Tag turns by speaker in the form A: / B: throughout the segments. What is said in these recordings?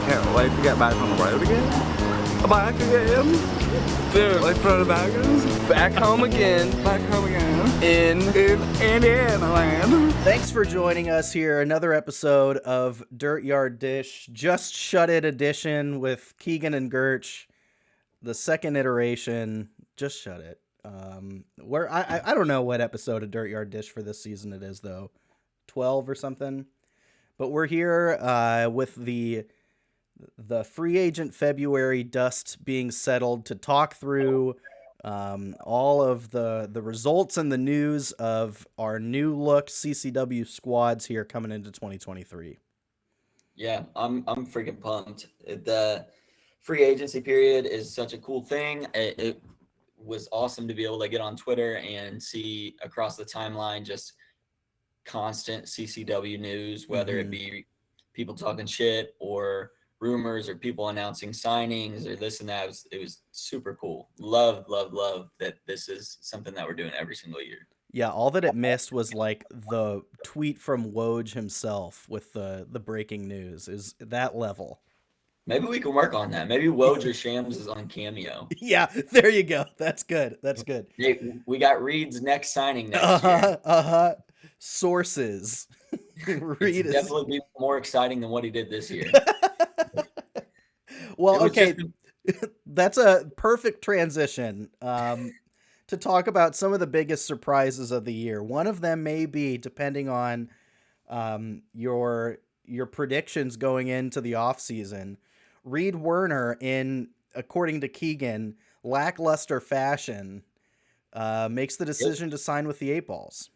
A: Can't wait to get back on the road again. Back again. Dude, like for the baggers. Back home again. Back home again. In Indiana land.
B: Thanks for joining us here. Another episode of Dirtyard Dish. Just Shut It edition with Keegan and Gertch. The second iteration. Just Shut It. Where I don't know what episode of Dirtyard Dish for this season it is though. 12 or something. But we're here with the free agent February dust being settled to talk through all of the results and the news of our new look CCW squads here coming into 2023.
C: Yeah, I'm freaking pumped. The free agency period is such a cool thing. It was awesome to be able to get on Twitter and see across the timeline just constant CCW news, whether it be people talking shit or rumors or people announcing signings or this and that. It was super cool. Love that this is something that we're doing every single year.
B: Yeah, all that it missed was like the tweet from Woj himself with the breaking news. Is that level.
C: Maybe we can work on that. Maybe Woj or Shams is on Cameo.
B: Yeah, there you go. That's good. That's good.
C: Hey, we got Reed's next signing next year.
B: Sources.
C: Reed is definitely be more exciting than what he did this year.
B: Well, okay. That's a perfect transition to talk about some of the biggest surprises of the year. One of them may be, depending on your predictions going into the offseason, Reed Werner, in, according to Keegan, lackluster fashion, makes the decision to sign with the 8 Balls.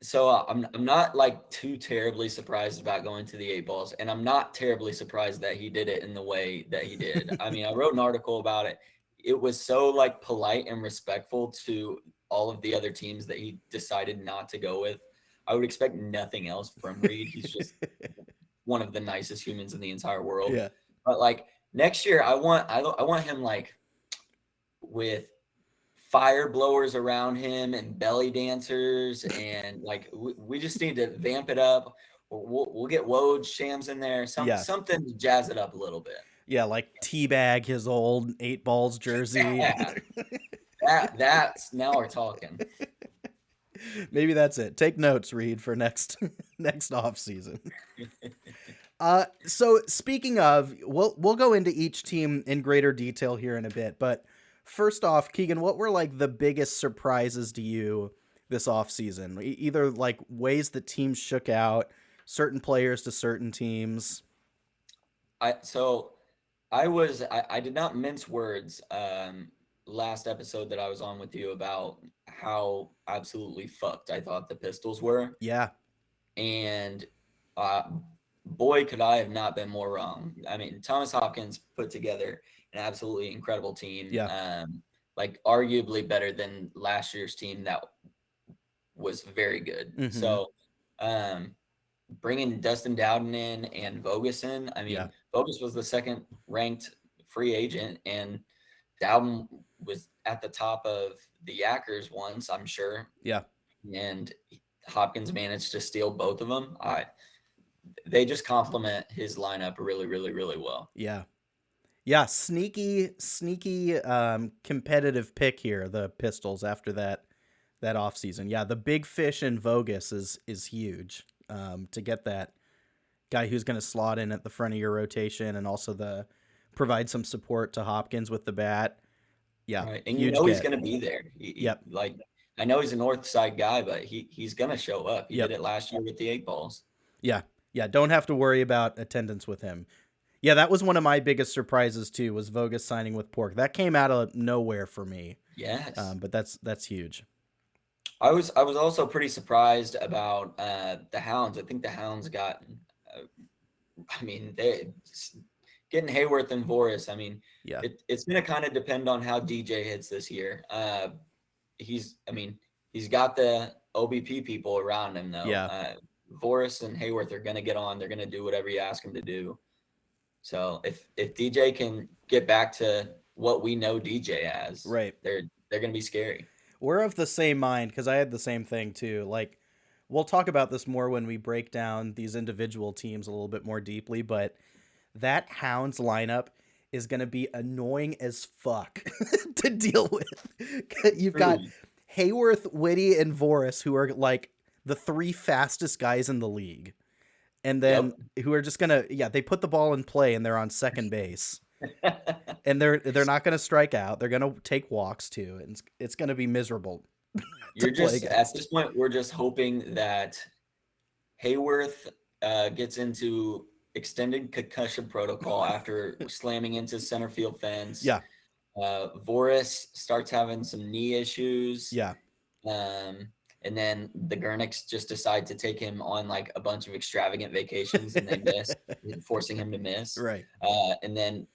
C: So I'm not like too terribly surprised about going to the 8 Balls, and I'm not terribly surprised that he did it in the way that he did. I mean, I wrote an article about it. It was so like polite and respectful to all of the other teams that he decided not to go with. I would expect nothing else from Reed. He's just one of the nicest humans in the entire world.
B: Yeah.
C: But like next year, I want him like with fire blowers around him and belly dancers, and like we just need to vamp it up. We'll get Woj, Shams in there, something to jazz it up a little bit.
B: Yeah, like teabag his old 8 Balls jersey.
C: Yeah. That's now we're talking.
B: Maybe that's it. Take notes, Reed, for next off season. So speaking of, we'll go into each team in greater detail here in a bit, but first off, Keegan, what were like the biggest surprises to you this offseason? Either like ways the teams shook out, certain players to certain teams.
C: I did not mince words last episode that I was on with you about how absolutely fucked I thought the Pistols were.
B: Yeah. And
C: boy, could I have not been more wrong. I mean, Thomas Hopkins put together an absolutely incredible team.
B: Yeah.
C: Like arguably better than last year's team that was very good. Mm-hmm. So bringing Dustin Dowden in and Vogus in, I mean, Vogus was the second ranked free agent, and Dowden was at the top of the Yackers once, I'm sure.
B: Yeah.
C: And Hopkins managed to steal both of them. They just complement his lineup really, really, really well.
B: Yeah. Yeah, sneaky competitive pick here, the Pistols, after that offseason. Yeah, the big fish in Vogus is huge. To get that guy who's going to slot in at the front of your rotation and also provide some support to Hopkins with the bat. Yeah,
C: right. And you know he's going to be there. Like, I know he's a north side guy, but he's going to show up. He did it last year with the 8 Balls.
B: Yeah, don't have to worry about attendance with him. Yeah, that was one of my biggest surprises too, was Vogus signing with Pork. That came out of nowhere for me.
C: Yes.
B: But that's huge.
C: I was also pretty surprised about the Hounds. I think the Hounds got they getting Hayworth and Voris. I mean, it's going to kind of depend on how DJ hits this year. He's got the OBP people around him though.
B: Yeah.
C: Voris and Hayworth are going to get on. They're going to do whatever you ask him to do. So if DJ can get back to what we know DJ as,
B: right,
C: they're going to be scary.
B: We're of the same mind, because I had the same thing too. Like, we'll talk about this more when we break down these individual teams a little bit more deeply, but that Hounds lineup is going to be annoying as fuck to deal with. You've got Hayworth, Whitty, and Voris, who are like the 3 fastest guys in the league. And then who are just going to, they put the ball in play and they're on second base. And they're not going to strike out. They're going to take walks too. And it's going to be miserable.
C: You're just, at this point, we're just hoping that Hayworth gets into extended concussion protocol after slamming into center field fence.
B: Yeah.
C: Voris starts having some knee issues.
B: Yeah.
C: And then the Gurniks just decide to take him on like a bunch of extravagant vacations and they miss, forcing him to miss.
B: Right.
C: And then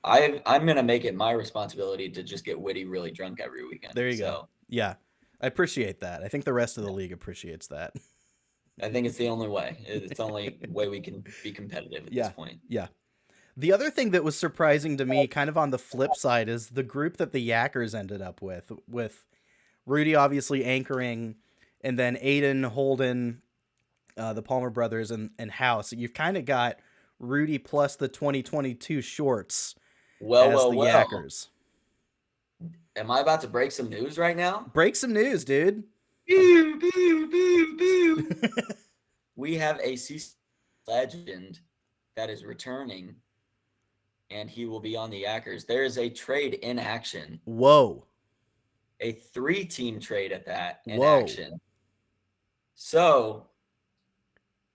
C: I'm going to make it my responsibility to just get Whitty really drunk every weekend.
B: There you go. Yeah. I appreciate that. I think the rest of the league appreciates that.
C: I think it's the only way. It's the only way we can be competitive at this point.
B: Yeah. The other thing that was surprising to me, kind of on the flip side, is the group that the Yackers ended up with Rudy obviously anchoring, and then Aiden, Holden, the Palmer brothers, and House. You've kind of got Rudy plus the 2022 shorts as the Yackers.
C: Am I about to break some news right now?
B: Break some news, dude.
C: Pew, pew, pew, pew. We have a CCW legend that is returning, and he will be on the Yackers. There is a trade in action.
B: Whoa.
C: A 3-team trade at that in action. So,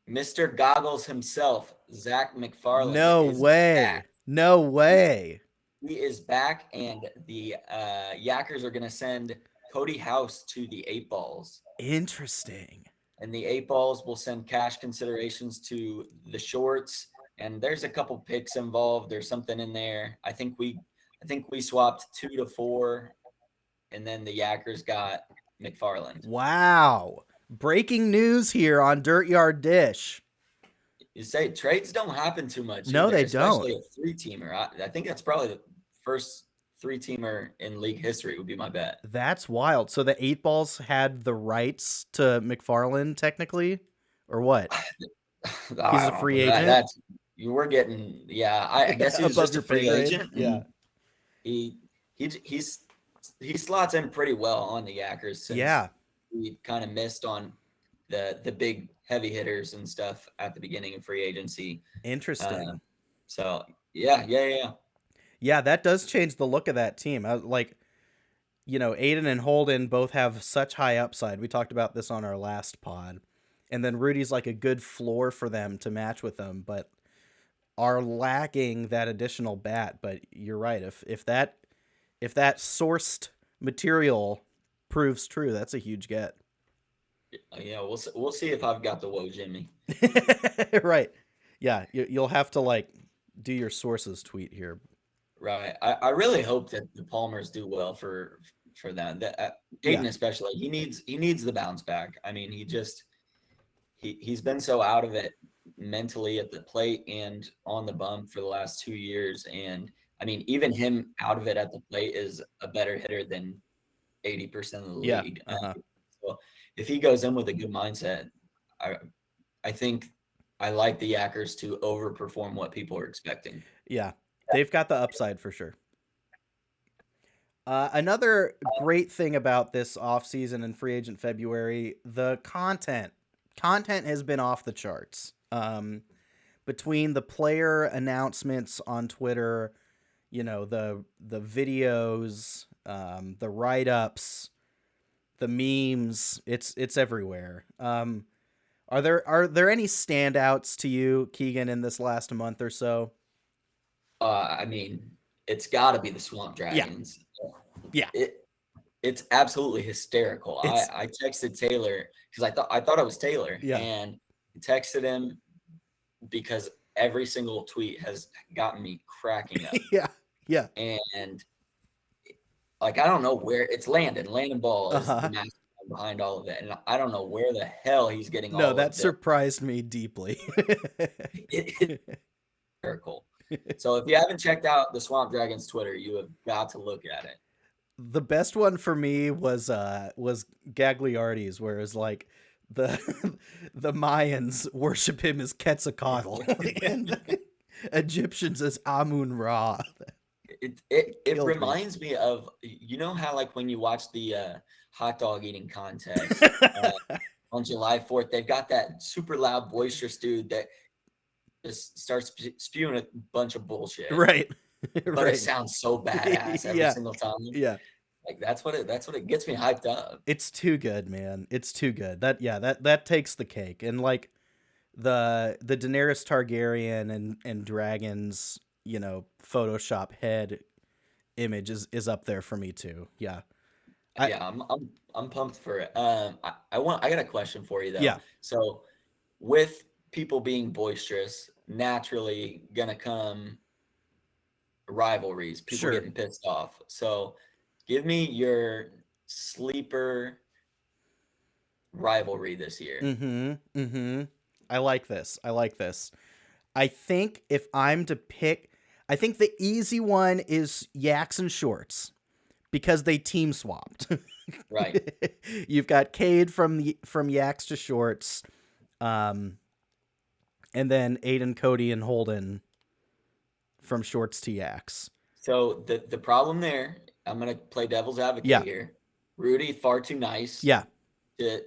C: Mr. Goggles himself, Zach McFarland.
B: No way.
C: Back.
B: No way.
C: He is back, and the Yackers are going to send Cody House to the 8 Balls.
B: Interesting.
C: And the 8 Balls will send cash considerations to the Shorts. And there's a couple picks involved. There's something in there. I think we swapped 2 to 4, and then the Yackers got McFarland.
B: Wow. Breaking news here on Dirtyard Dish.
C: You say trades don't happen too much.
B: No,
C: either,
B: they
C: especially
B: don't.
C: A 3-teamer. I think that's probably the first 3-teamer in league history would be my bet.
B: That's wild. So the 8 Balls had the rights to McFarland technically, or what? He's a free agent.
C: You were getting, I guess he was just a free agent.
B: Yeah.
C: He slots in pretty well on the Yackers since we kind of missed on the big heavy hitters and stuff at the beginning of free agency.
B: Interesting.
C: So yeah,
B: that does change the look of that team. Like, Aiden and Holden both have such high upside. We talked about this on our last pod. And then Rudy's like a good floor for them to match with them, but are lacking that additional bat. But you're right. If that sourced material proves true, that's a huge get.
C: Yeah, we'll see if I've got the Whoa Jimmy.
B: Right. Yeah, you'll have to like do your sources tweet here.
C: Right. I really hope that the Palmers do well for that. Aiden especially, he needs the bounce back. I mean, he's been so out of it mentally at the plate and on the bump for the last 2 years. And I mean, even him out of it at the plate is a better hitter than 80% of the league. So if he goes in with a good mindset, I think I like the Yackers to overperform what people are expecting.
B: Yeah, they've got the upside for sure. Another great thing about this offseason and free agent February, the content. Content has been off the charts. Between the player announcements on Twitter, the videos, the write-ups, the memes, it's everywhere. Are there any standouts to you, Keegan, in this last month or so?
C: I mean, it's got to be the Swamp Dragons.
B: Yeah.
C: It's absolutely hysterical. I texted Taylor because I thought it was Taylor, and texted him because every single tweet has gotten me cracking up.
B: Yeah.
C: And like, I don't know where it's Landon. Landon Ball is the mastermind behind all of it, and I don't know where the hell he's getting all of it.
B: No, that surprised me deeply.
C: It's hysterical. So if you haven't checked out the Swamp Dragons Twitter, you have got to look at it.
B: The best one for me was Gagliardi's, where it's like the Mayans worship him as Quetzalcoatl. Egyptians as Amun Ra.
C: It
B: Killed me.
C: reminds me of, you know how like when you watch the hot dog eating contest on July 4th, they've got that super loud, boisterous dude that just starts spewing a bunch of bullshit,
B: Right.
C: but it
B: Right.
C: sounds so badass every
B: Yeah.
C: single time.
B: Yeah.
C: Like that's what it gets me hyped up.
B: It's too good, man. It's too good. That takes the cake. And like the Daenerys Targaryen and dragons, Photoshop head image is up there for me too. Yeah. I
C: Yeah, I'm pumped for it. I got a question for you though.
B: yeah.
C: So with people being boisterous, naturally gonna come rivalries, people
B: Sure.
C: getting pissed off. So give me your sleeper rivalry this year.
B: Mhm. Mhm. I like this. I like this. I think if I'm to pick, I think the easy one is Yaks and Shorts because they team swapped.
C: Right.
B: You've got Cade from Yaks to Shorts, um, and then Aiden, Cody, and Holden from Shorts to Yaks.
C: So the problem there, I'm gonna play devil's advocate
B: Yeah,
C: here. Rudy far too nice
B: yeah.
C: to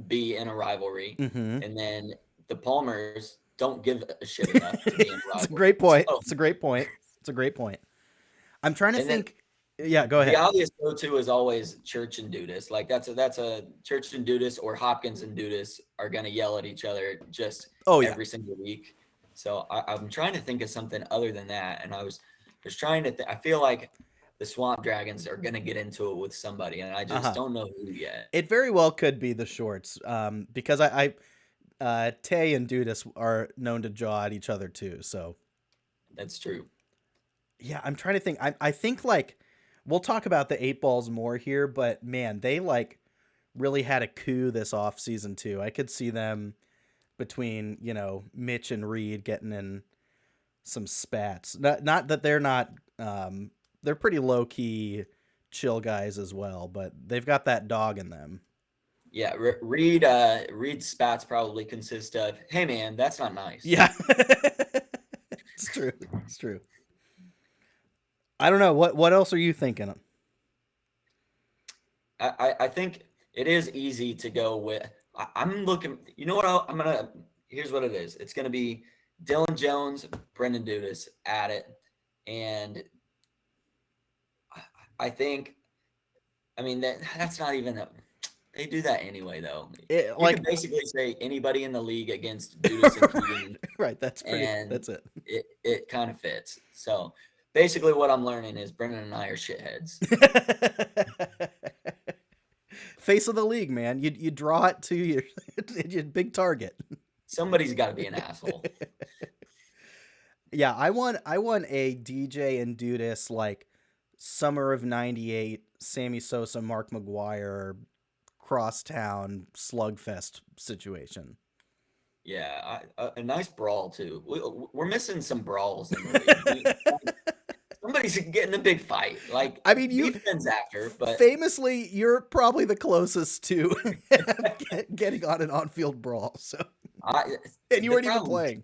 C: be in a rivalry,
B: Mm-hmm.
C: and then the Palmers don't give a shit enough to be in a
B: It's a
C: rivalry.
B: great point.
C: So,
B: It's a great point. It's a great point. I'm trying to
C: and then
B: think. Yeah, go
C: the
B: ahead.
C: obvious go-to is always Church and Dudas. Like that's a Church and Dudas, or Hopkins and Dudas are gonna yell at each other just
B: Oh yeah.
C: every single week. So I'm trying to think of something other than that, and I was trying to. I feel like the Swamp Dragons are gonna get into it with somebody, and I
B: Uh
C: just
B: huh.
C: don't know who yet.
B: It very well could be the Shorts, because Tay and Dudas are known to jaw at each other too. So
C: That's true.
B: yeah, I'm trying to think. I think like we'll talk about the eight balls more here, but man, they like really had a coup this off season too. I could see them between Mitch and Reed getting in some spats. Not that they're not. They're pretty low key, chill guys as well, but they've got that dog in them.
C: Yeah, Reed's spats probably consist of, "Hey man, that's not nice."
B: Yeah, it's true. It's true. I don't know what else are you thinking of?
C: I think it is easy to go with. I'm looking. You know what? I'm gonna. Here's what it is. It's gonna be Dylan Jones, Brendan Dudas at it, and I think. I mean that's not even a. They do that anyway, though. You could
B: Like
C: basically say anybody in the league against Dudas and Keegan,
B: right, that's pretty.
C: and
B: That's it.
C: it kind of fits. So basically, what I'm learning is Brendan and I are shitheads.
B: Face of the league, man. You draw it to your big target.
C: Somebody's got to be an asshole.
B: Yeah, I want a DJ and Dudas like summer of '98, Sammy Sosa, Mark McGuire, crosstown slugfest situation.
C: Yeah, a nice brawl too. We're missing some brawls in the league. Somebody's getting a big fight. Like,
B: I mean, you
C: defense after, but
B: famously, you're probably the closest to getting on an on-field brawl. So,
C: I
B: and you
C: the
B: weren't even
C: problem
B: playing.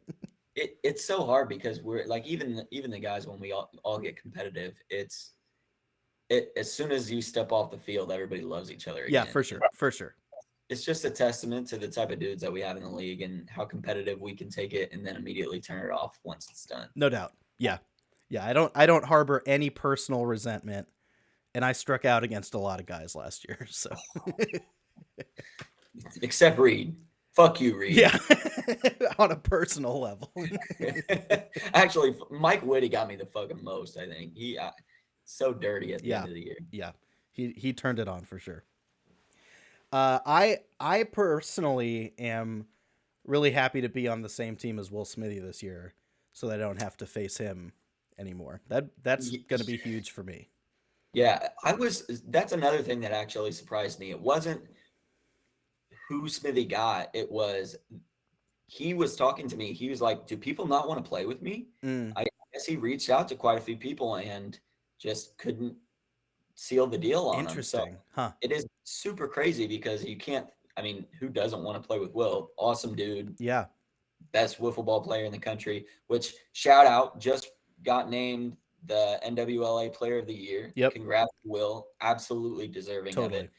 C: it's so hard because we're like even the guys when we all get competitive, as soon as you step off the field, everybody loves each other
B: Yeah,
C: again.
B: for sure, for sure.
C: It's just a testament to the type of dudes that we have in the league and how competitive we can take it and then immediately turn it off once it's done.
B: No doubt. Yeah, yeah. I don't harbor any personal resentment, and I struck out against a lot of guys last year. So,
C: Except Reed. Fuck you, Reed.
B: yeah, on a personal level.
C: Actually, Mike Whitty got me the fucking most. I think he so dirty at the
B: Yeah,
C: end of the year.
B: yeah. He turned it on for sure. I personally am really happy to be on the same team as Will Smithy this year, so that I don't have to face him anymore. That's gonna be huge for me.
C: Yeah, That's another thing that actually surprised me. It wasn't who Smithy got. It was he was talking to me. He was like, "Do people not want to play with me?"
B: Mm,
C: I guess he reached out to quite a few people and just couldn't seal the deal on them. So
B: interesting, huh?
C: it is super crazy because you can't. I mean, who doesn't want to play with Will? Awesome dude.
B: Yeah,
C: best wiffle ball player in the country, which shout out, just got named the NWLA Player of the Year.
B: Yep.
C: Congrats, Will. Absolutely deserving of
B: Totally.
C: it.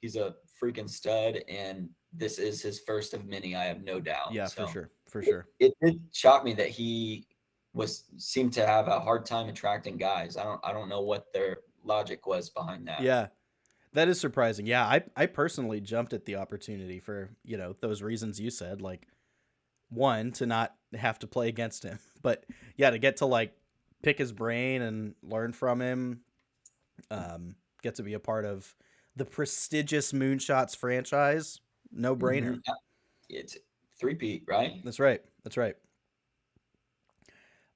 C: He's a freaking stud, and this is his first of many, I have no doubt.
B: Yeah,
C: So
B: for sure. For sure.
C: it did shock me that he seemed to have a hard time attracting guys. I don't know what their logic was behind that.
B: Yeah. That is surprising. Yeah, I personally jumped at the opportunity for, those reasons you said, like, one, to not have to play against him, but yeah, to get to like pick his brain and learn from him, get to be a part of the prestigious Moonshots franchise. No brainer.
C: Mhm. It's three-peat, right?
B: That's right. That's right.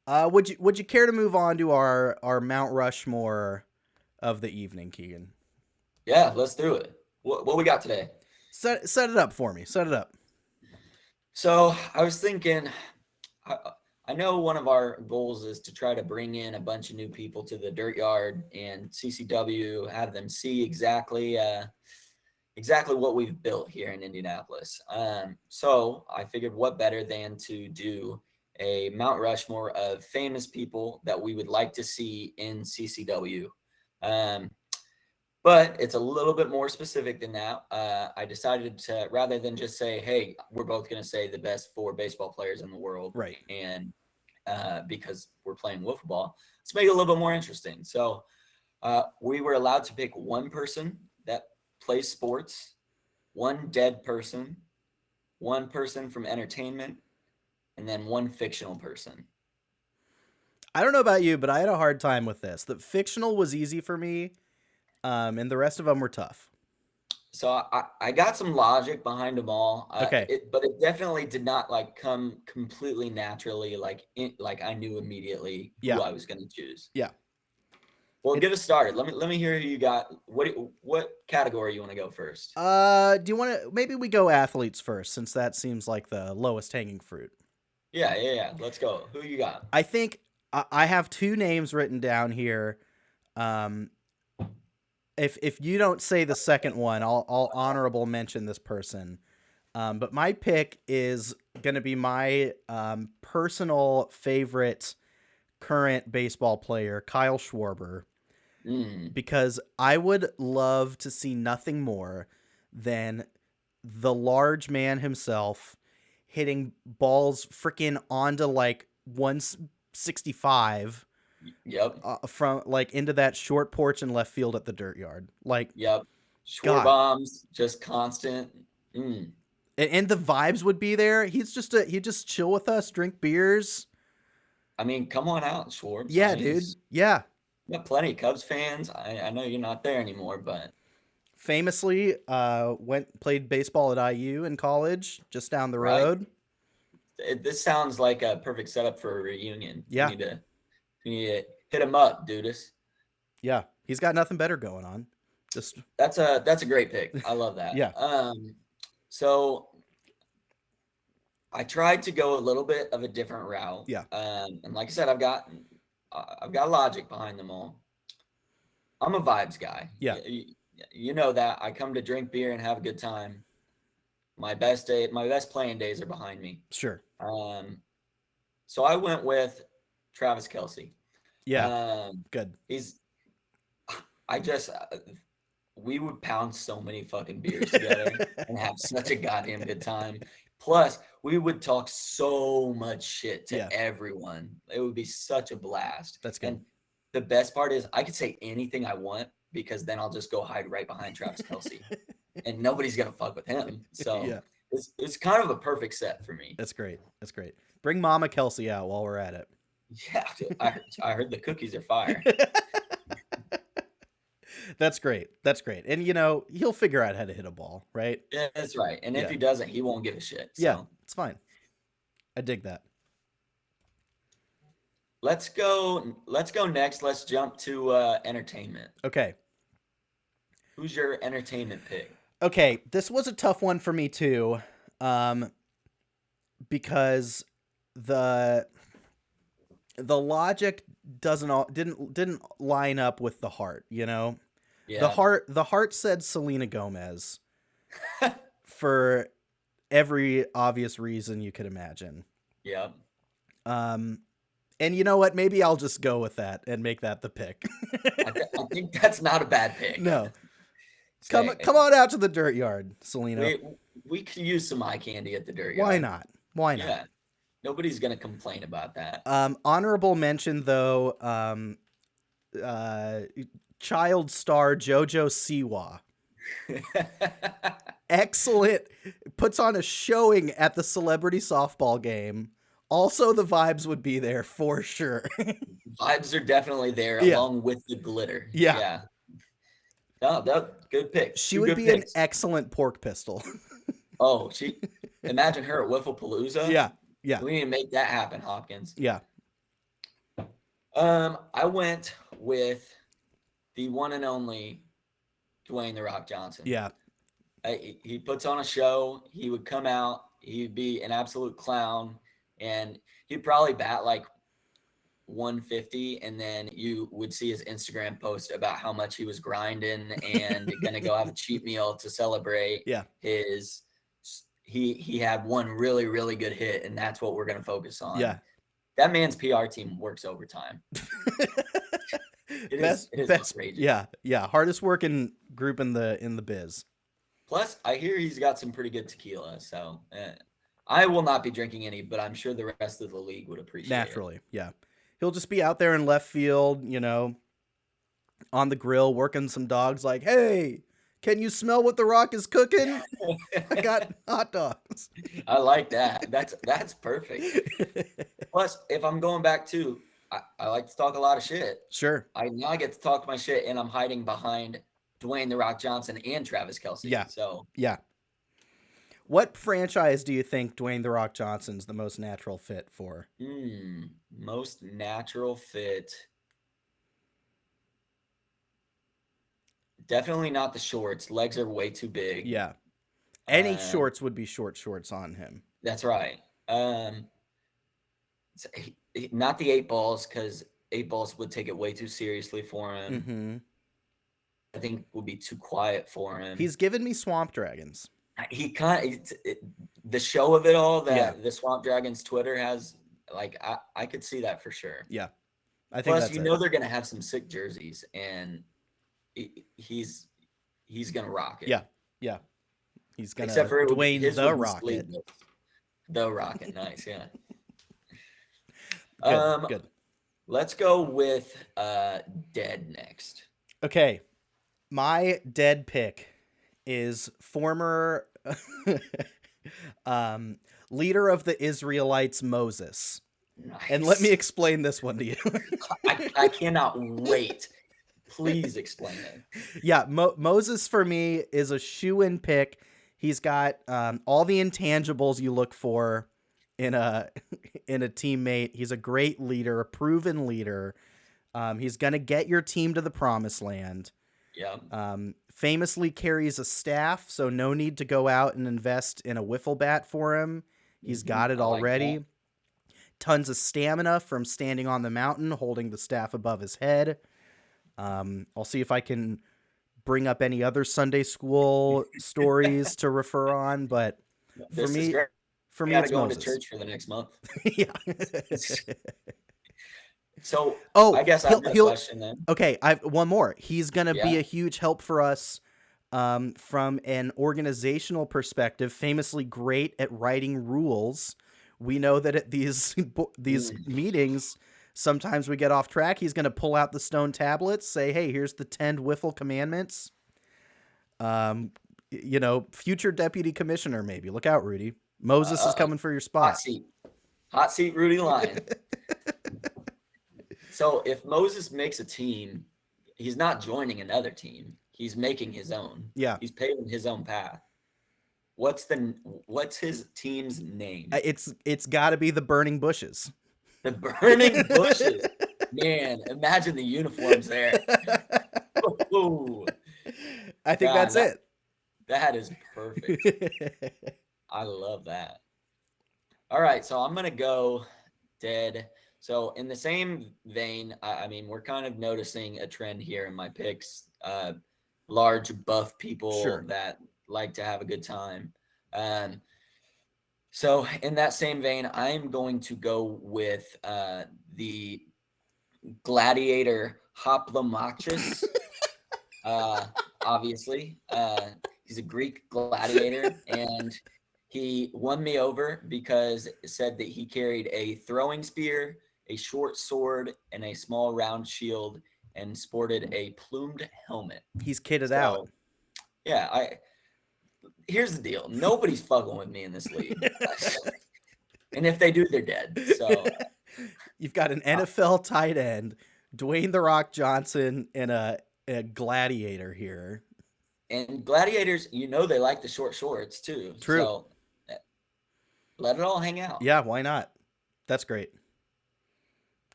B: Would you care to move on to our Mount Rushmore of the evening, Keegan?
C: Yeah, let's do it. What we got today?
B: Set it up for me. Set it up.
C: So I was thinking, I know one of our goals is to try to bring in a bunch of new people to the Dirtyard and CCW, have them see exactly what we've built here in Indianapolis. So I figured what better than to do a Mount Rushmore of famous people that we would like to see in CCW. But it's a little bit more specific than that. I decided to, rather than just say, hey, we're both going to say the best 4 baseball players in the world.
B: Right.
C: And because we're playing wiffle ball, let's make it a little bit more interesting. So we were allowed to pick one person that plays sports, one dead person, one person from entertainment, and then one fictional person.
B: I don't know about you, but I had a hard time with this. The fictional was easy for me. And the rest of them were tough.
C: So I got some logic behind them all.
B: Okay.
C: But it definitely did not like come completely naturally. Like I knew immediately who I was going to choose.
B: Yeah.
C: Well, get us started. Let me hear who you got. What category you want to go first?
B: Do you want to? Maybe we go athletes first, since that seems like the lowest hanging fruit.
C: Yeah. Let's go. Who you got?
B: I think I have 2 names written down here. If you don't say the second one, I'll honorable mention this person. But my pick is going to be my personal favorite current baseball player, Kyle Schwarber, because I would love to see nothing more than the large man himself hitting balls freaking onto like 165.
C: Yep.
B: From like into that short porch in left field at the Dirtyard. Like,
C: yep. Short bombs, just constant.
B: And the vibes would be there. He'd just chill with us, drink beers.
C: I mean, come on out, Schwartz.
B: Yeah, dude. Yeah.
C: Got plenty of Cubs fans. I know you're not there anymore, but
B: famously played baseball at IU in college, just down the road.
C: This sounds like a perfect setup for a reunion.
B: Yeah.
C: You need to hit him up, Dudus.
B: Yeah, he's got nothing better going on.
C: That's a great pick. I love that.
B: Yeah.
C: So I tried to go a little bit of a different route.
B: Yeah.
C: And like I said, I've got logic behind them all. I'm a vibes guy.
B: Yeah.
C: You know that. I come to drink beer and have a good time. My best playing days are behind me.
B: Sure.
C: So I went with Travis Kelce.
B: Yeah. Good.
C: We would pound so many fucking beers together and have such a goddamn good time. Plus, we would talk so much shit to everyone. It would be such a blast.
B: That's good.
C: And the best part is I could say anything I want because then I'll just go hide right behind Travis Kelce. And nobody's going to fuck with him. So it's kind of a perfect set for me.
B: That's great. That's great. Bring Mama Kelce out while we're at it.
C: Yeah, I heard the cookies are fire.
B: That's great. That's great. And, he'll figure out how to hit a ball, right?
C: Yeah, that's right. And if he doesn't, he won't give a shit. So.
B: Yeah, it's fine. I dig that.
C: Let's go next. Let's jump to entertainment.
B: Okay.
C: Who's your entertainment pick?
B: Okay, this was a tough one for me too, because the logic didn't line up with the heart. Yeah. The heart said Selena Gomez for every obvious reason you could imagine.
C: Yep.
B: And you know what? Maybe I'll just go with that and make that the pick.
C: I think that's not a bad pick.
B: No.
C: Say,
B: Come on out to the Dirtyard, Selena.
C: we could use some eye candy at the Dirtyard.
B: Why not? Why not?
C: Yeah. Nobody's gonna complain about that.
B: Honorable mention though, child star JoJo Siwa. Excellent. Puts on a showing at the celebrity softball game. Also, the vibes would be there for sure.
C: Vibes are definitely there along with the glitter. Yeah. No, that good pick.
B: She would be an excellent pork pistol.
C: Oh, imagine her at Wiffle Palooza.
B: Yeah.
C: We need to make that happen, Hopkins.
B: Yeah.
C: I went with the one and only Dwayne "The Rock" Johnson.
B: Yeah.
C: He puts on a show. He would come out. He'd be an absolute clown, and he'd probably bat like 150, and then you would see his Instagram post about how much he was grinding and gonna go have a cheat meal to celebrate.
B: Yeah.
C: He had one really, really good hit, and that's what we're gonna focus on.
B: Yeah.
C: That man's PR team works overtime. It is outrageous.
B: Yeah. Hardest working group in the biz.
C: Plus, I hear he's got some pretty good tequila, so I will not be drinking any, but I'm sure the rest of the league would appreciate it.
B: Naturally, yeah. He'll just be out there in left field, on the grill, working some dogs like, hey, can you smell what The Rock is cooking? I got hot dogs.
C: I like that. That's perfect. Plus, if I'm going back to, I like to talk a lot of shit.
B: Sure.
C: Now I get to talk my shit, and I'm hiding behind Dwayne "The Rock" Johnson and Travis Kelce.
B: Yeah.
C: So
B: yeah. What franchise do you think Dwayne "The Rock" Johnson's the most natural fit for?
C: Most natural fit. Definitely not the shorts. Legs are way too big.
B: Yeah. Any shorts would be shorts on him.
C: That's right. Not the 8 balls, because 8 balls would take it way too seriously for him.
B: Mm-hmm.
C: I think would be too quiet for him.
B: He's given me Swamp Dragons.
C: He the show of it all that the Swamp Dragons Twitter has, like, I could see that for sure.
B: Yeah. I think
C: Plus, they're gonna have some sick jerseys, and he's gonna rock it.
B: Yeah. Yeah. He's gonna
C: except for
B: Dwayne the Rocket.
C: The Rocket, nice, yeah.
B: Good.
C: Let's go with Dead next.
B: Okay. My dead pick is former leader of the Israelites, Moses.
C: Nice.
B: And let me explain this one to you.
C: I cannot wait. Please explain it.
B: Yeah, Moses for me is a shoe-in pick. He's got all the intangibles you look for in a teammate. He's a great leader, a proven leader. He's gonna get your team to the promised land.
C: Yeah.
B: Famously carries a staff, so no need to go out and invest in a wiffle bat for him. He's got it already. Tons of stamina from standing on the mountain, holding the staff above his head. I'll see if I can bring up any other Sunday school stories to refer on, but for me, it's
C: going
B: Moses.
C: To church for the next month.
B: Yeah.
C: So, I guess I have a question then.
B: Okay, I've one more. He's gonna be a huge help for us from an organizational perspective. Famously great at writing rules. We know that at these meetings, sometimes we get off track. He's gonna pull out the stone tablets, say, "Hey, here's the 10 Wiffle commandments." Future deputy commissioner, maybe. Look out, Rudy. Moses is coming for your spot.
C: Hot seat, Rudy Lyon. So if Moses makes a team, he's not joining another team. He's making his own.
B: Yeah.
C: He's paving his own path. What's his team's name?
B: It's got to be the Burning Bushes.
C: The Burning Bushes. Man, imagine the uniforms there. Ooh.
B: I think that's it.
C: That is perfect. I love that. All right, so I'm going to go Dead. So in the same vein, I mean, we're kind of noticing a trend here in my picks. Large, buff people that like to have a good time. So in that same vein, I'm going to go with the gladiator Hoplomachus. Obviously, he's a Greek gladiator, and he won me over because it said that he carried a throwing spear, a short sword, and a small round shield, and sported a plumed helmet.
B: He's kitted
C: So,
B: out.
C: yeah, here's the deal. Nobody's fucking with me in this league. And if they do, they're dead. So
B: You've got an NFL tight end, Dwayne The Rock Johnson, and a gladiator here.
C: and gladiators, they like the short shorts too.
B: True.
C: So let it all hang out.
B: Yeah, why not? That's great.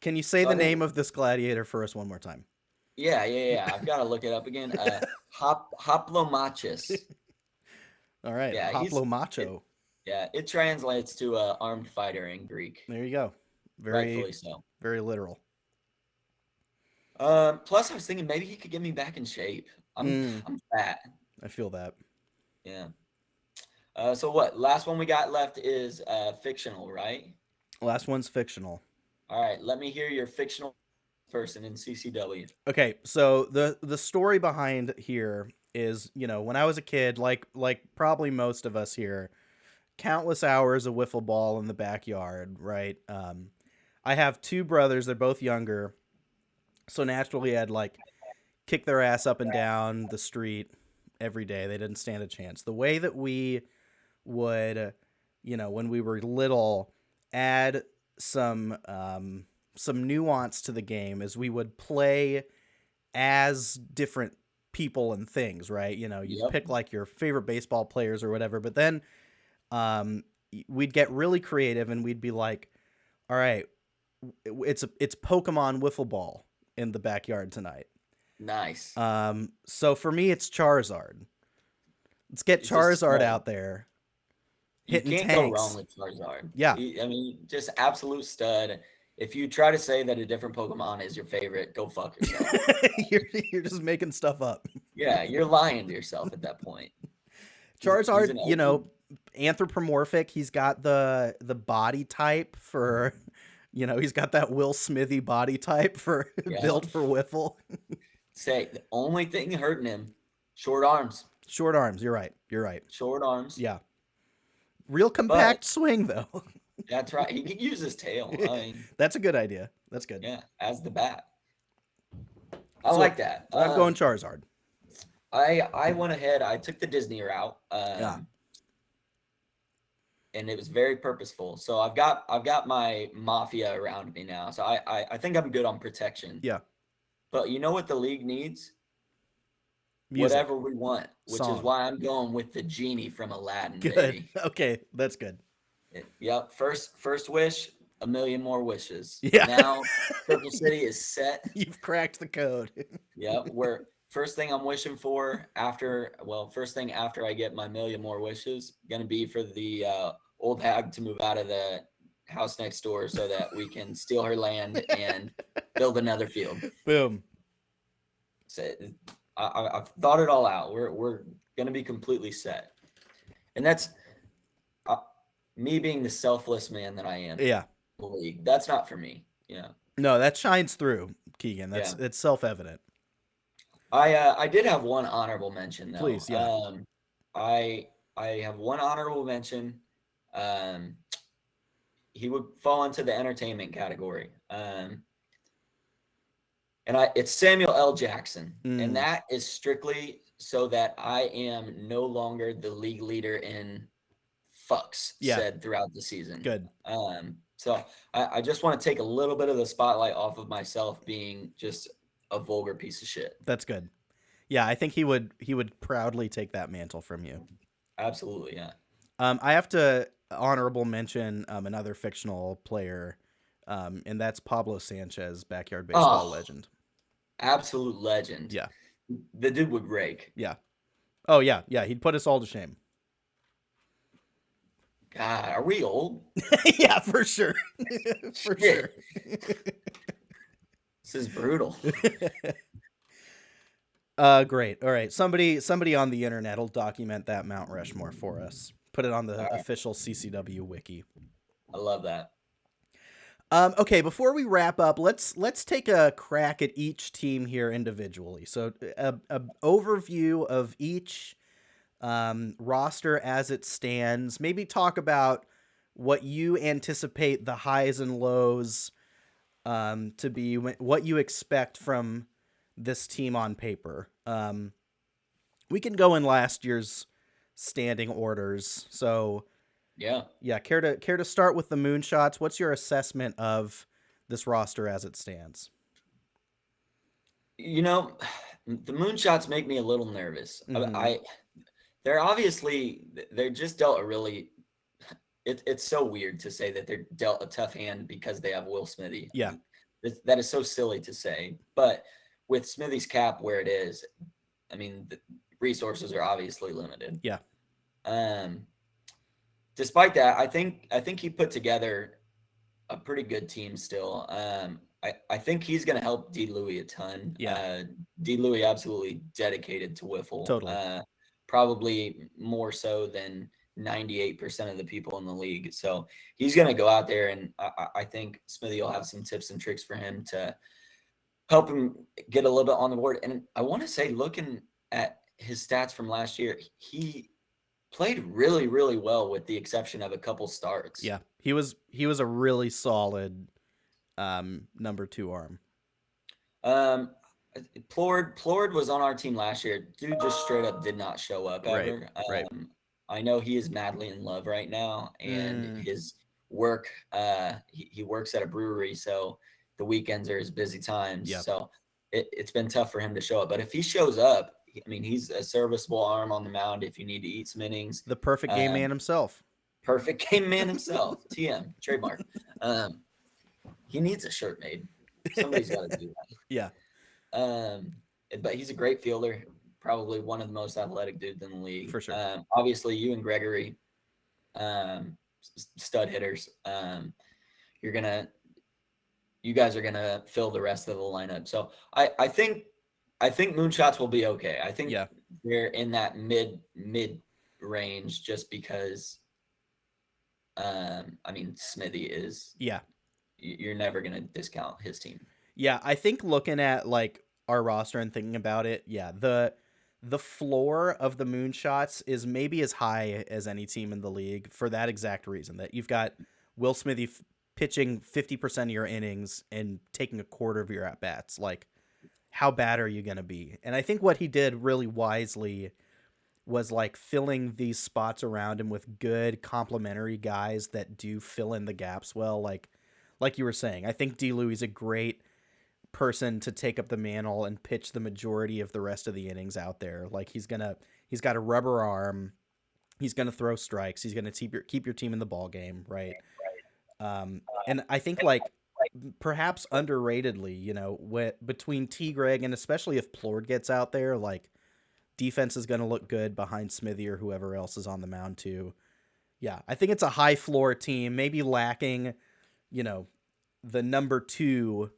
B: Can you say the name of this gladiator for us one more time?
C: Yeah. I've got to look it up again. Hoplomachus.
B: All right. Yeah, Hoplomacho.
C: It translates to armed fighter in Greek.
B: There you go.
C: Rightfully so.
B: Very literal.
C: Plus, I was thinking maybe he could get me back in shape. I'm fat.
B: I feel that.
C: Yeah. So what? Last one we got left is fictional, right?
B: Last one's fictional.
C: All right. Let me hear your fictional person in CCW.
B: Okay, so the story behind here is, when I was a kid, like probably most of us here, countless hours of wiffle ball in the backyard, right? I have two brothers. They're both younger. So naturally, I'd kick their ass up and down the street every day. They didn't stand a chance. The way that we would, when we were little, add some nuance to the game is we would play as different people and things, right? You'd pick your favorite baseball players or whatever, but then we'd get really creative and we'd be like, all right, it's Pokemon wiffle ball in the backyard tonight.
C: Nice.
B: So for me, it's Charizard. Let's get Charizard out there.
C: You can't go wrong with Charizard.
B: Yeah.
C: I mean, just absolute stud. If you try to say that a different Pokemon is your favorite, go fuck yourself.
B: You're just making stuff up.
C: Yeah, you're lying to yourself at that point.
B: Charizard, anthropomorphic. He's got the body type for, he's got that Will Smithy body type for built for wiffle.
C: Say the only thing hurting him, short arms.
B: Short arms. You're right.
C: Short arms.
B: Yeah. Real compact swing though.
C: That's right. He could use his tail.
B: That's a good idea. That's good.
C: Yeah, as the bat. I like that.
B: I'm going Charizard.
C: I went ahead. I took the Disney route. And it was very purposeful. So I've got my mafia around me now. So I think I'm good on protection.
B: Yeah.
C: But you know what the league needs?
B: Music.
C: Whatever we want, which is why I'm going with the genie from Aladdin.
B: Good.
C: Baby.
B: Okay, that's good.
C: Yep. First wish, a million more wishes.
B: Yeah.
C: Now Purple City is set.
B: You've cracked the code.
C: Yep. Where first thing I'm wishing for first thing after I get my million more wishes, gonna be for the old hag to move out of the house next door so that we can steal her land and build another field.
B: Boom.
C: So I've thought it all out. We're gonna be completely set, and that's me being the selfless man that I am.
B: Yeah.
C: The league. That's not for me.
B: No, that shines through, Keegan. It's self-evident.
C: I did have one honorable mention though.
B: Please, yeah.
C: I have one honorable mention. He would fall into the entertainment category. It's Samuel L. Jackson, and that is strictly so that I am no longer the league leader in fucks said throughout the season.
B: Good.
C: So I just want to take a little bit of the spotlight off of myself being just a vulgar piece of shit.
B: That's good. Yeah, I think he would proudly take that mantle from you.
C: Absolutely, yeah.
B: I have to honorable mention another fictional player, and that's Pablo Sanchez, backyard baseball legend.
C: Absolute legend.
B: Yeah.
C: The dude would rake.
B: Yeah. Oh, yeah. Yeah, he'd put us all to shame.
C: God, are we old?
B: Yeah, for sure. For sure.
C: This is brutal.
B: Great. All right. Somebody on the internet will document that Mount Rushmore for us. Put it on the
C: All right.
B: official CCW wiki.
C: I love that.
B: Okay, before we wrap up, let's take a crack at each team here individually. So, a overview of each roster as it stands. Maybe talk about what you anticipate the highs and lows to be, what you expect from this team on paper. We can go in last year's standing orders. So,
C: Yeah.
B: care to start with the Moonshots? What's your assessment of this roster as it stands?
C: You know, the Moonshots make me a little nervous. They're just dealt a really. It's so weird to say that they're dealt a tough hand because they have Will Smithy.
B: Yeah.
C: That is so silly to say. But with Smithy's cap where it is, I mean, the resources are obviously limited.
B: Yeah.
C: Despite that, I think he put together a pretty good team still. I think he's going to help D. Louie a ton.
B: Yeah.
C: D. Louie absolutely dedicated to Wiffle.
B: Totally.
C: Probably more so than 98% of the people in the league. So he's going to go out there, and I think Smithy will have some tips and tricks for him to help him get a little bit on the board. And I want to say, looking at his stats from last year, he played really, really well with the exception of a couple starts.
B: Yeah. He was a really solid number 2 arm.
C: Plord was on our team last year. Dude just straight up did not show up ever.
B: Right.
C: I know he is madly in love right now, and his work, he works at a brewery, so the weekends are his busy times.
B: Yep.
C: So it's been tough for him to show up. But if he shows up, I mean, he's a serviceable arm on the mound if you need to eat some innings.
B: The perfect game man himself.
C: Perfect game man himself. TM, trademark. He needs a shirt made. Somebody's got to do that.
B: Yeah.
C: But he's a great fielder. Probably one of the most athletic dudes in the league.
B: For sure.
C: Obviously, you and Gregory, stud hitters. You guys are gonna fill the rest of the lineup. So I think Moonshots will be okay. I think they're in that mid range just because. I mean, Smithy is.
B: Yeah.
C: You're never gonna discount his team.
B: Yeah, I think looking at like our roster and thinking about it, the floor of the Moonshots is maybe as high as any team in the league for that exact reason, that you've got Will Smithy pitching 50% of your innings and taking a quarter of your at-bats. Like, how bad are you going to be? And I think what he did really wisely was like filling these spots around him with good complementary guys that do fill in the gaps well. Like you were saying, I think D. Louie's a great person to take up the mantle and pitch the majority of the rest of the innings out there. Like he's got a rubber arm. He's going to throw strikes. He's going to keep your team in the ball game. Right. And I think like perhaps underratedly, between T. Greg and especially if Plord gets out there, like defense is going to look good behind Smithy or whoever else is on the mound too. Yeah. I think it's a high floor team, maybe lacking, the number 2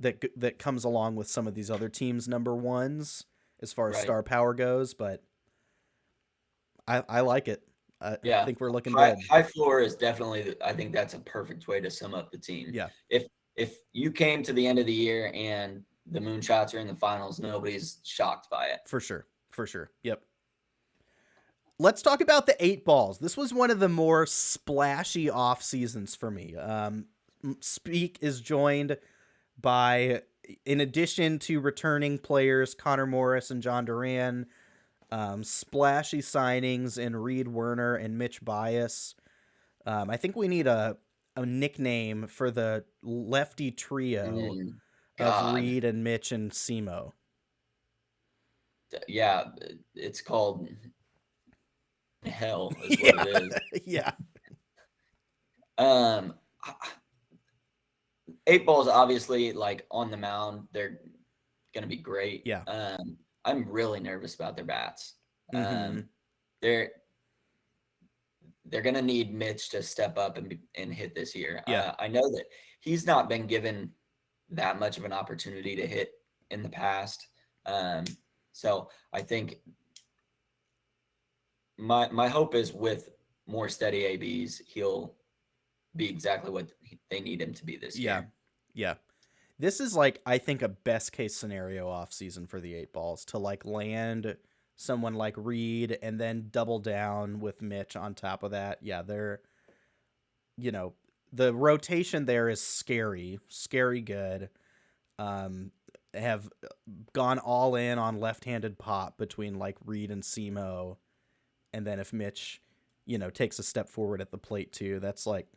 B: that comes along with some of these other teams' number 1s as far as star power goes, but I like it. I think we're looking good.
C: High floor is definitely, I think that's a perfect way to sum up the team.
B: Yeah.
C: If you came to the end of the year and the Moonshots are in the finals, nobody's shocked by it.
B: For sure. Yep. Let's talk about the 8 balls. This was one of the more splashy off seasons for me. Speak is joined by, in addition to returning players Connor Morris and John Duran, splashy signings in Reed Werner and Mitch Bias. I think we need a nickname for the lefty trio of Reed and Mitch and Simo.
C: Yeah, it's called hell is what it is.
B: Yeah.
C: 8 balls, obviously, like on the mound, they're going to be great.
B: Yeah.
C: I'm really nervous about their bats.
B: Mm-hmm.
C: They're going to need Mitch to step up and hit this year.
B: Yeah.
C: I know that he's not been given that much of an opportunity to hit in the past. So I think my hope is with more steady ABs, he'll be exactly what they need him to be this
B: Yeah.
C: year.
B: Yeah. This is like, I think, a best case scenario off season for the 8 balls to like land someone like Reed and then double down with Mitch on top of that. Yeah, they're, the rotation there is scary good. Have gone all in on left-handed pop between like Reed and Simo, and then if Mitch, takes a step forward at the plate too, that's like,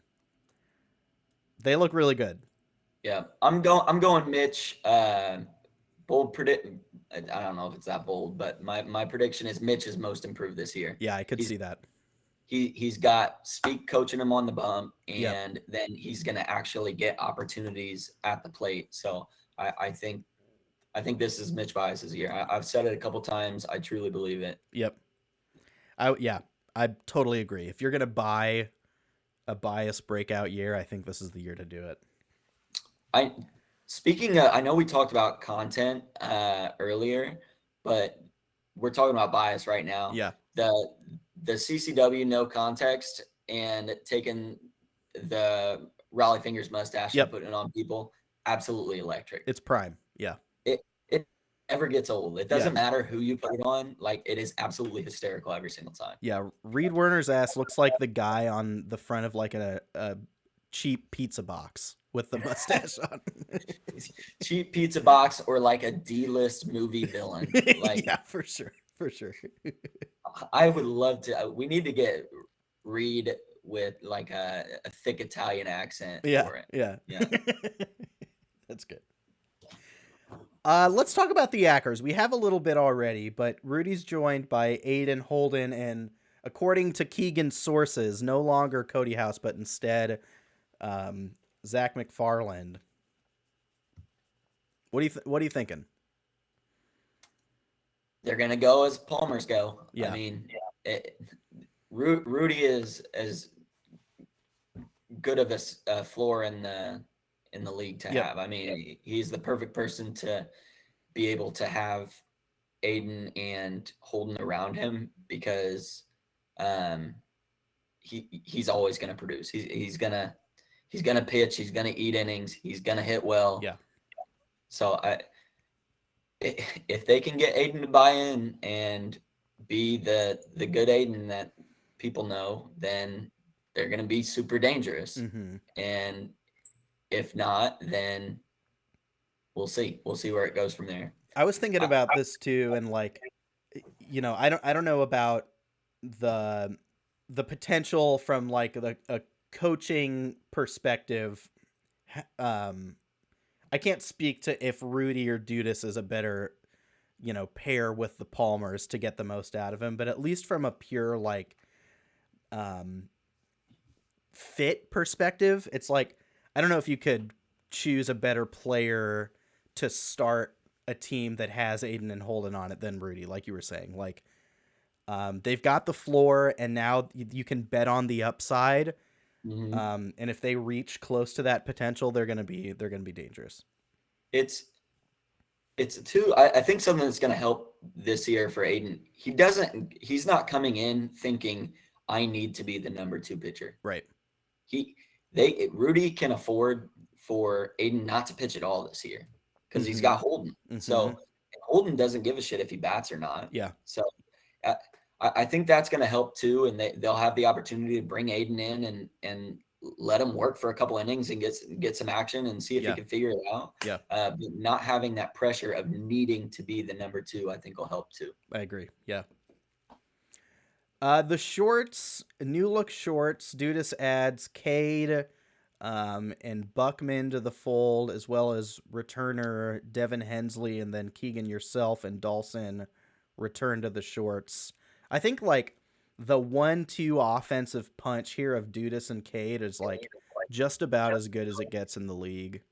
B: they look really good.
C: Yeah, I'm going Mitch. Bold predict. I don't know if it's that bold, but my prediction is Mitch is most improved this year.
B: Yeah, I could
C: He's
B: see that.
C: he's got Speak coaching him on the bump,
B: Yep.
C: and then he's going to actually get opportunities at the plate. So I think this is Mitch Bias's year. I've said it a couple times. I truly believe it.
B: Yep. I totally agree. If you're gonna buy a Bias breakout year, I think this is the year to do it.
C: I know we talked about content earlier, but we're talking about Bias right now.
B: Yeah.
C: The CCW no context and taking the Raleigh Fingers mustache
B: Yep.
C: and putting it on people, absolutely electric.
B: It's prime. Yeah.
C: It never gets old. It doesn't matter who you put it on. Like, it is absolutely hysterical every single time.
B: Yeah. Reed Werner's ass looks like the guy on the front of like a cheap pizza box with the mustache on.
C: Cheap pizza box or like a D-list movie villain. Like,
B: yeah, for sure.
C: I would love to. We need to get Reed with like a thick Italian accent for it.
B: Yeah.
C: Yeah.
B: That's good. Let's talk about the Yackers. We have a little bit already, but Rudy's joined by Aiden, Holden, and according to Keegan's sources, no longer Cody House, but instead Zach McFarland. What are you thinking?
C: They're gonna go as Palmers go.
B: Yeah.
C: I mean, Rudy is as good of a floor in the league to have. I mean, he's the perfect person to be able to have Aiden and Holden around him because he's always going to produce. He's gonna pitch. He's gonna eat innings. He's gonna hit well.
B: Yeah.
C: So if they can get Aiden to buy in and be the good Aiden that people know, then they're going to be super dangerous.
B: Mm-hmm.
C: And if not, then we'll see. We'll see where it goes from there.
B: I was thinking about this too, and like, I don't know about the potential from like a coaching perspective. I can't speak to if Rudy or Dudas is a better, pair with the Palmers to get the most out of him, but at least from a pure like fit perspective, it's like, I don't know if you could choose a better player to start a team that has Aiden and Holden on it than Rudy, like you were saying. Like, they've got the floor, and now you can bet on the upside.
C: Mm-hmm.
B: And if they reach close to that potential, they're gonna be dangerous.
C: It's I think something that's going to help this year for Aiden. He's not coming in thinking I need to be the number 2 pitcher.
B: Right.
C: Rudy can afford for Aiden not to pitch at all this year because he's got Holden.
B: Mm-hmm.
C: So Holden doesn't give a shit if he bats or not.
B: Yeah.
C: So I think that's going to help too, and they'll have the opportunity to bring Aiden in and let him work for a couple innings and get some action and see if he can figure it out.
B: Yeah.
C: But not having that pressure of needing to be the number 2, I think will help too.
B: I agree. Yeah. The shorts, new look shorts. Dudas adds Cade and Buckman to the fold, as well as returner Devin Hensley, and then Keegan, yourself, and Dawson return to the shorts. I think like the 1-2 offensive punch here of Dudas and Cade is like just about as good as it gets in the league.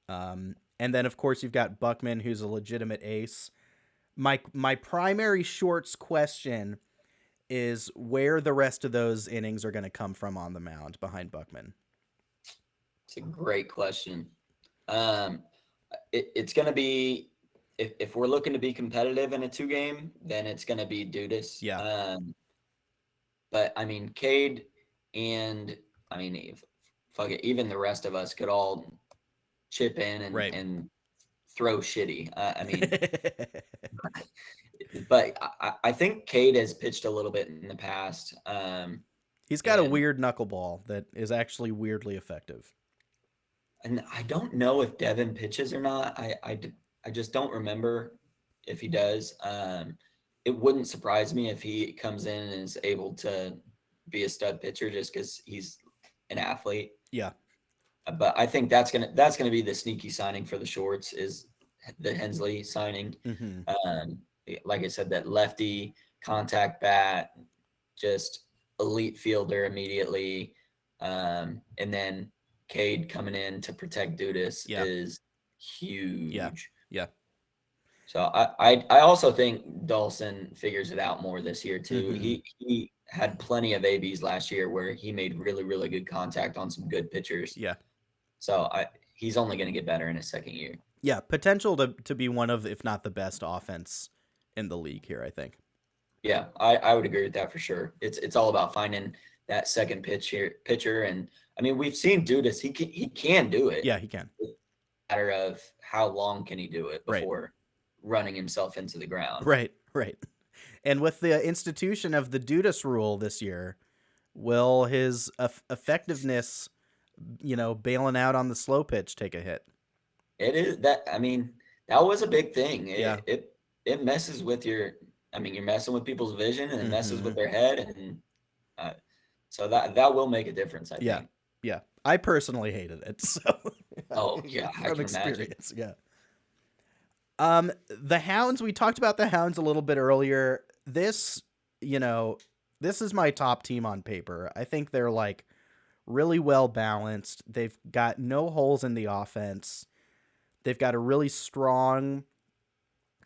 B: And then of course you've got Buckman, who's a legitimate ace. My primary shorts question is where the rest of those innings are going to come from on the mound behind Buckman.
C: It's a great question. It's going to be, if we're looking to be competitive in a 2-game, then it's going to be Dudas.
B: Yeah.
C: but I mean, Cade and I mean, fuck it, even the rest of us could all chip in
B: Right.
C: and throw shitty. I mean, but I think Cade has pitched a little bit in the past.
B: He's got a
C: And
B: weird knuckleball that is actually weirdly effective.
C: and I don't know if Devin pitches or not. I just don't remember if he does. It wouldn't surprise me if he comes in and is able to be a stud pitcher just because he's an athlete.
B: Yeah.
C: But I think that's gonna be the sneaky signing for the Shorts is the Hensley signing.
B: Mm-hmm.
C: Like I said, that lefty contact bat, just elite fielder immediately, and then Cade coming in to protect Dudas is huge.
B: Yeah.
C: So I also think Dawson figures it out more this year too.
B: Mm-hmm.
C: He had plenty of ABs last year where he made really, really good contact on some good pitchers.
B: Yeah.
C: So he's only going to get better in his second year.
B: Yeah, potential to be one of, if not the best offense in the league here, I think.
C: Yeah, I would agree with that for sure. It's all about finding that second pitcher, and I mean we've seen Dudas. He can do it.
B: Yeah, he can.
C: It's a matter of how long can he do it
B: Right.
C: before running himself into the ground.
B: Right. And with the institution of the Dudas rule this year, will his effectiveness, bailing out on the slow pitch take a hit?
C: It is that. I mean, that was a big thing.
B: Yeah.
C: It messes with your. I mean, you're messing with people's vision and it messes with
B: Mhm.
C: their head, and so that will make the think.
B: Yeah. I personally hated it. So.
C: Oh yeah, I
B: From
C: can
B: experience.
C: imagine.
B: Yeah. The Hounds. We talked about the Hounds a little bit earlier. This is my top team on paper. I think they're like really well balanced. They've got no holes in the offense. They've got a really strong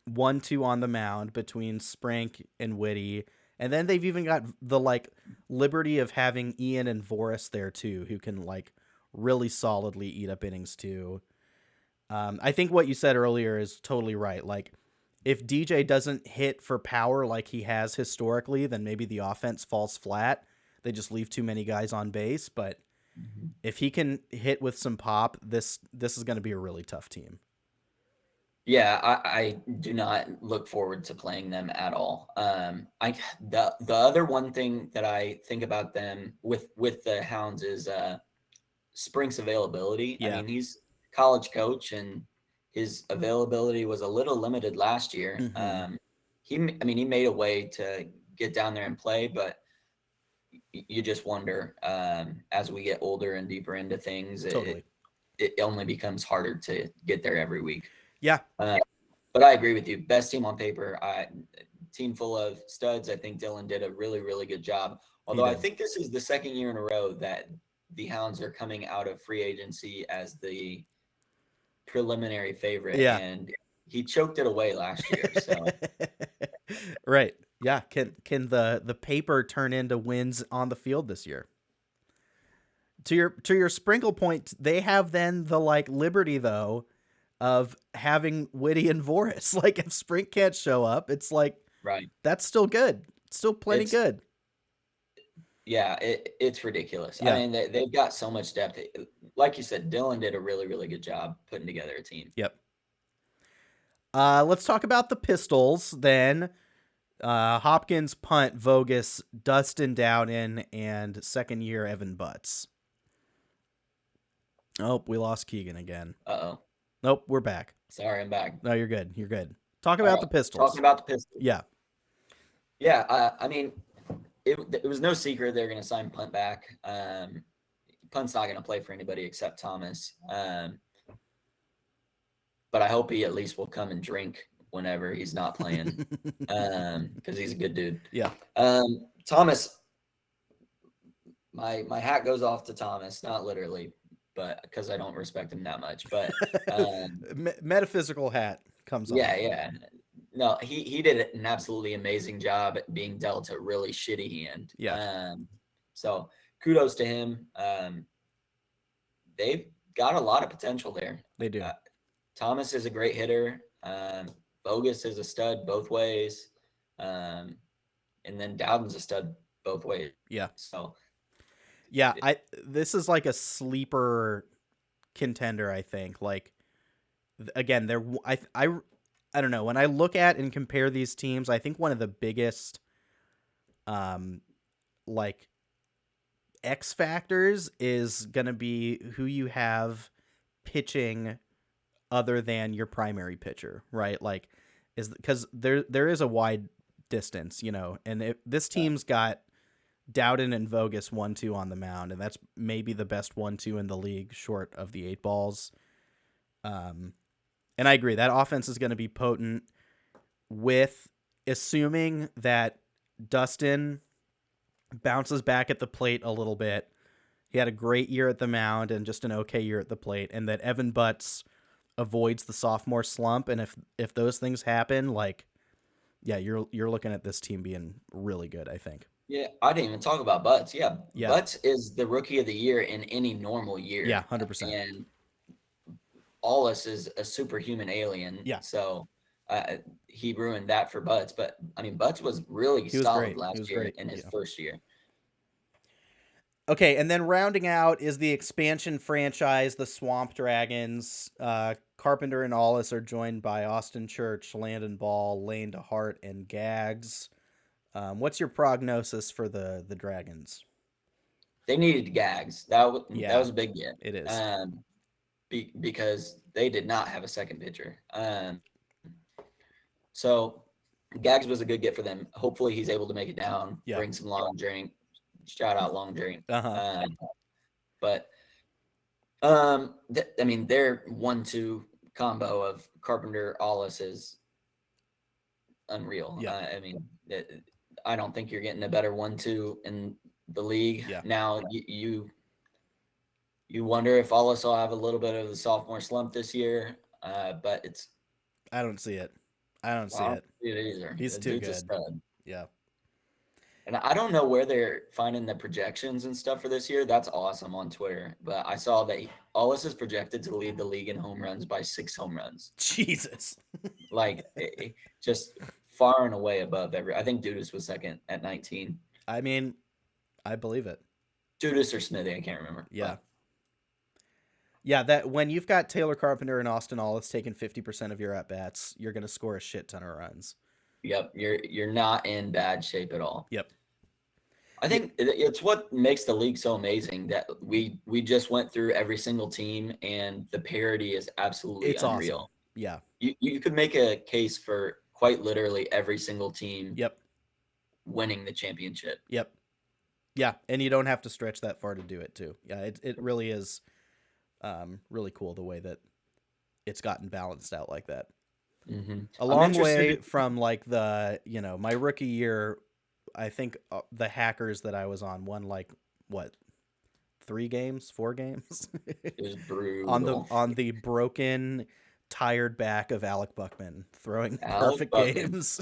B: 1-2 on the mound between Sprank and Whitty. And then they've even got the like liberty of having Ian and Voris there too, who can like really solidly eat up innings too. I think what you said earlier is totally right. Like if DJ doesn't hit for power like he has historically, then maybe the offense falls flat. They just leave too many guys on base. But if he can hit with some pop, this is going to be a really tough team.
C: Yeah, I do not look forward to playing them at all. The other one thing that I think about them with the Hounds is Sprink's availability.
B: Yeah.
C: I mean, he's college coach and his availability was a little limited last year.
B: Mm-hmm.
C: He made a way to get down there and play, but you just wonder as we get older and deeper into things,
B: Totally.
C: it only becomes harder to get there every week.
B: Yeah.
C: But I agree with you. Best team on paper. Team full of studs. I think Dylan did a really, really good job. Although I think this is the second year in a row that the Hounds are coming out of free agency as the preliminary favorite.
B: Yeah.
C: And he choked it away last year. So
B: right. Yeah. Can the paper turn into wins on the field this year? To your Sprinkle point, they have then the like liberty though of having Whitty and Voris. Like if Sprink can't show up, it's like
C: right.
B: That's still good. It's still plenty good.
C: Yeah, it's ridiculous.
B: Yeah.
C: I mean, they've got so much depth. Like you said, Dylan did a really, really good job putting together a team.
B: Yep. Let's talk about the Pistols then. Hopkins, Punt, Vogus, Dustin Dowden, and second year Evan Butts. Oh, we lost Keegan again.
C: Uh-oh.
B: Nope, we're back.
C: Sorry, I'm back.
B: No, you're good. You're good. Talk about the Pistols.
C: Talking about the Pistols.
B: Yeah.
C: Yeah, I mean, it was no secret they're going to sign Punt back. Punt's not going to play for anybody except Thomas. But I hope he at least will come and drink whenever he's not playing because he's a good dude.
B: Yeah.
C: Thomas, my hat goes off to Thomas, not literally, but because I don't respect him that much. But
B: metaphysical hat comes off.
C: Yeah. No, he did an absolutely amazing job at being dealt a really shitty hand.
B: Yeah.
C: So kudos to him. They've got a lot of potential there.
B: They do.
C: Thomas is a great hitter. Bogus is a stud both ways. And then Dowden's a stud both ways.
B: Yeah.
C: So
B: Yeah, this is like a sleeper contender, I think. Like again, I don't know, when I look at and compare these teams, I think one of the biggest like X factors is going to be who you have pitching other than your primary pitcher, right? Like is because there is a wide distance, you know, and this team's got Dowden and Vogus 1-2 on the mound, and that's maybe the best 1-2 in the league, short of the 8-balls. And I agree that offense is going to be potent, with assuming that Dustin bounces back at the plate a little bit. He had a great year at the mound and just an okay year at the plate, and that Evan Butts avoids the sophomore slump. And if those things happen, like, yeah, you're looking at this team being really good, I think.
C: Yeah, I didn't even talk about Butts. Yeah,
B: Yeah.
C: Butts is the rookie of the year in any normal year.
B: Yeah, 100%.
C: And Allis is a superhuman alien.
B: Yeah.
C: So he ruined that for Butts. But, I mean, Butts was really solid last year in his first year.
B: Okay, and then rounding out is the expansion franchise, the Swamp Dragons. Carpenter and Allis are joined by Austin Church, Landon Ball, Lane DeHart, and Gags. What's your prognosis for the Dragons?
C: They needed Gags. That was a big get.
B: It is.
C: Because they did not have a second pitcher. So Gags was a good get for them. Hopefully he's able to make it down, bring some long drink. Shout out long drink. But I mean, their 1-2 combo of Carpenter Allis is unreal.
B: Yeah.
C: I mean, I don't think you're getting a better 1-2 in the league.
B: Yeah.
C: Now you wonder if Allis will have a little bit of the sophomore slump this year, but
B: I don't see it. I don't see it.
C: Either.
B: He's too good. Yeah.
C: And I don't know where they're finding the projections and stuff for this year. That's awesome on Twitter. But I saw that Allis is projected to lead the league in home runs by 6 home runs.
B: Jesus.
C: Like, just far and away above I think Dudas was second at 19.
B: I mean, I believe it.
C: Dudas or Smithy, I can't remember.
B: Yeah. Yeah, that when you've got Taylor Carpenter and Austin Allis taking 50% of your at-bats, you're going to score a shit ton of runs.
C: Yep, you're not in bad shape at all.
B: Yep.
C: I think it's what makes the league so amazing that we just went through every single team, and the parity is absolutely unreal.
B: Awesome. Yeah.
C: You could make a case for quite literally every single team winning the championship.
B: Yep. Yeah, and you don't have to stretch that far to do it too. Yeah, it really is really cool the way that it's gotten balanced out like that.
C: Mm-hmm.
B: A long way from like my rookie year. I think the Hackers that I was on won like what, 4 games?
C: It was brutal.
B: on the broken, tired back of Alec Buckman throwing perfect games.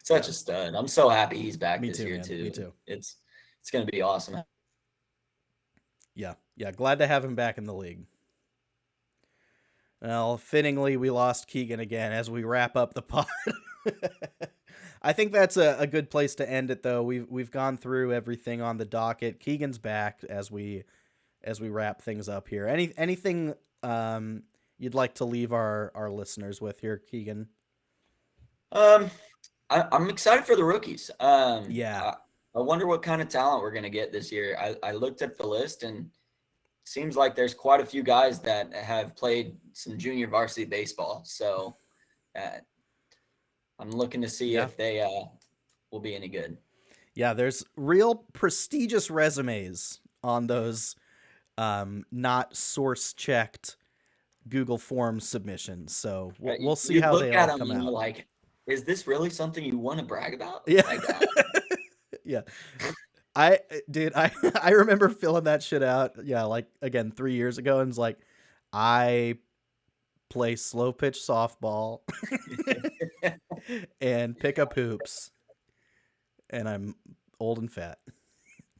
C: Such a stud. I'm so happy he's back this year
B: man.
C: too.
B: Me too.
C: It's going to be awesome.
B: Yeah. Glad to have him back in the league. Well, fittingly, we lost Keegan again as we wrap up the pod. I think that's a good place to end it, though. We've gone through everything on the docket. Keegan's back as we wrap things up here. Anything you'd like to leave our listeners with here, Keegan?
C: I'm excited for the rookies.
B: Yeah.
C: I wonder what kind of talent we're going to get this year. I looked at the list, and it seems like there's quite a few guys that have played some junior varsity baseball. So I'm looking to see if they will be any good. Yeah,
B: there's real prestigious resumes on those not source-checked Google Forms submissions. So we'll see how they all come out.
C: Like, is this really something you want to brag about?
B: Yeah.
C: Like,
B: yeah. I remember filling that shit out. Yeah, like again 3 years ago, and it's like, I play slow pitch softball and pick up hoops, and I'm old and fat.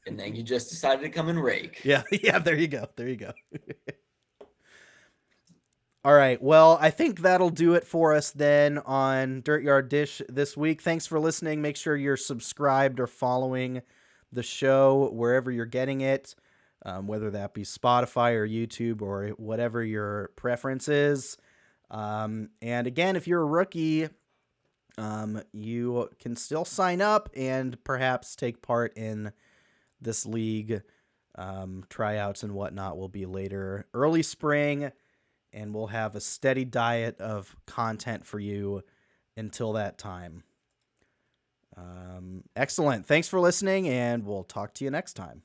C: And then you just decided to come and rake.
B: Yeah. There you go. All right. Well, I think that'll do it for us then on Dirtyard Dish this week. Thanks for listening. Make sure you're subscribed or following the show wherever you're getting it, whether that be Spotify or YouTube or whatever your preference is. And again, if you're a rookie, you can still sign up and perhaps take part in this league. Tryouts and whatnot will be later, early spring. And we'll have a steady diet of content for you until that time. Excellent. Thanks for listening, and we'll talk to you next time.